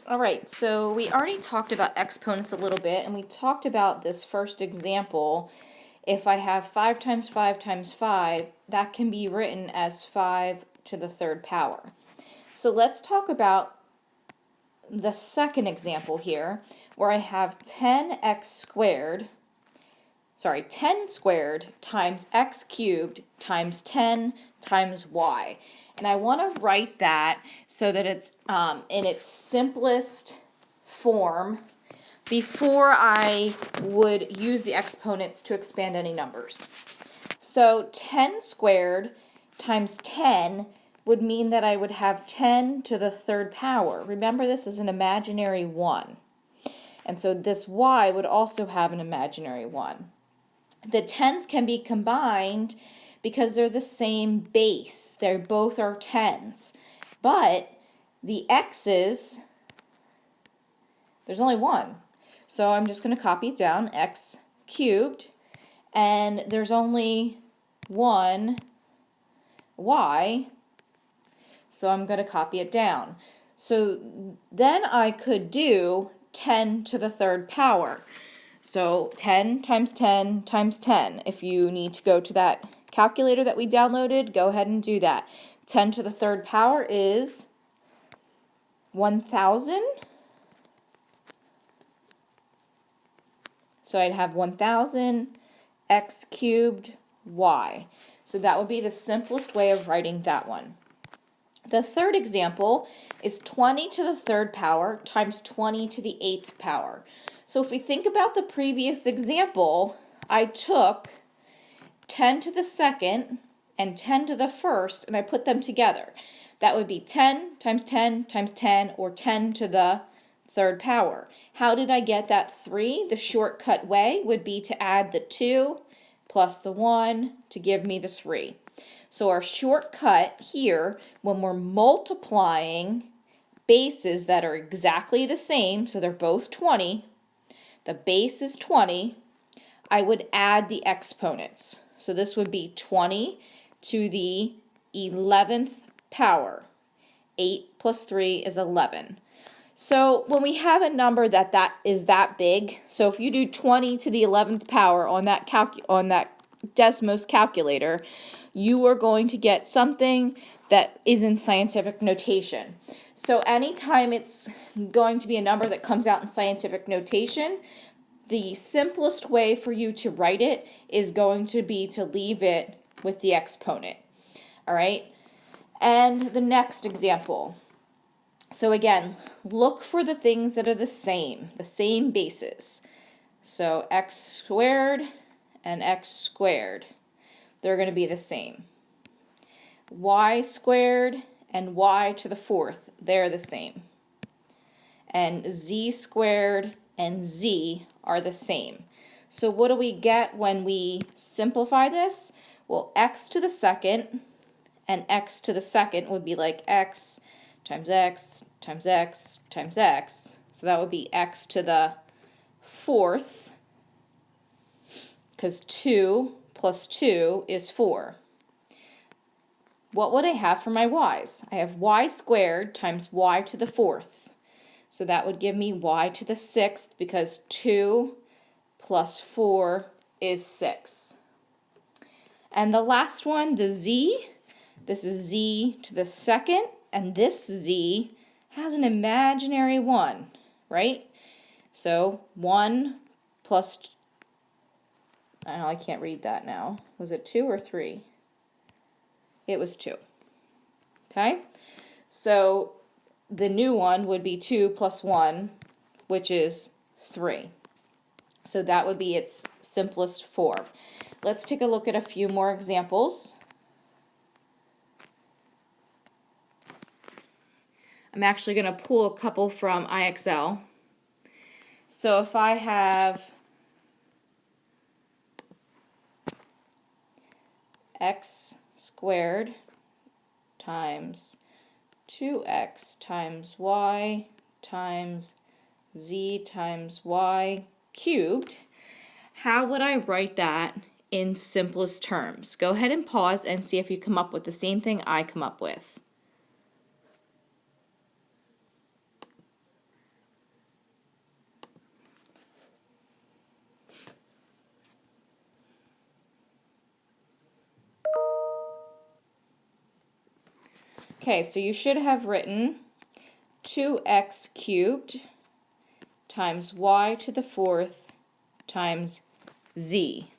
All right, so we already talked about exponents a little bit, and we talked about this first example. If I have 5 times 5 times 5, that can be written as 5 to the third power. So let's talk about the second example here, where I have 10 squared times x cubed times 10 times y. And I want to write that so that it's in its simplest form before I would use the exponents to expand any numbers. So 10 squared times 10 would mean that I would have 10 to the third power. Remember, this is an imaginary 1. And so this y would also have an imaginary 1. The 10s can be combined because they're the same base. They both are 10s. But the x's, there's only one. So I'm just going to copy it down, x cubed, and there's only one y, so I'm going to copy it down. So then I could do 10 to the third power. So 10 times 10 times 10. If you need to go to that calculator that we downloaded, go ahead and do that. 10 to the third power is 1,000. So I'd have 1,000 x cubed y. So that would be the simplest way of writing that one. The third example is 20 to the third power times 20 to the eighth power. So if we think about the previous example, I took 10 to the second and 10 to the first, and I put them together. That would be 10 times 10 times 10, or 10 to the third power. How did I get that 3? The shortcut way would be to add the 2 plus the 1 to give me the 3. So our shortcut here, when we're multiplying bases that are exactly the same, so they're both 20, the base is 20, I would add the exponents. So this would be 20 to the 11th power. 8 plus 3 is 11. So when we have a number that is that big, so if you do 20 to the 11th power on that Desmos calculator, you are going to get something that is in scientific notation. So anytime it's going to be a number that comes out in scientific notation, the simplest way for you to write it is going to be to leave it with the exponent. All right? And the next example. So again, look for the things that are the same bases. So x squared and x squared, they're going to be the same. Y squared and y to the fourth, they're the same. And z squared and z are the same. So what do we get when we simplify this? Well, x to the second and x to the second would be like x times x times x times x. So that would be x to the fourth, because 2 plus 2 is 4. What would I have for my y's? I have y squared times y to the fourth. So that would give me y to the sixth, because 2 plus 4 is 6. And the last one, the z, this is z to the second, and this z has an imaginary 1, right? So 1 plus, I can't read that now. Was it 2 or 3? It was 2. Okay? So the new one would be 2 plus 1, which is 3. So that would be its simplest form. Let's take a look at a few more examples. I'm actually going to pull a couple from IXL. So if I have x squared times 2x times y times z times y cubed, how would I write that in simplest terms? Go ahead and pause and see if you come up with the same thing I come up with. Okay, so you should have written 2x cubed times y to the fourth times z.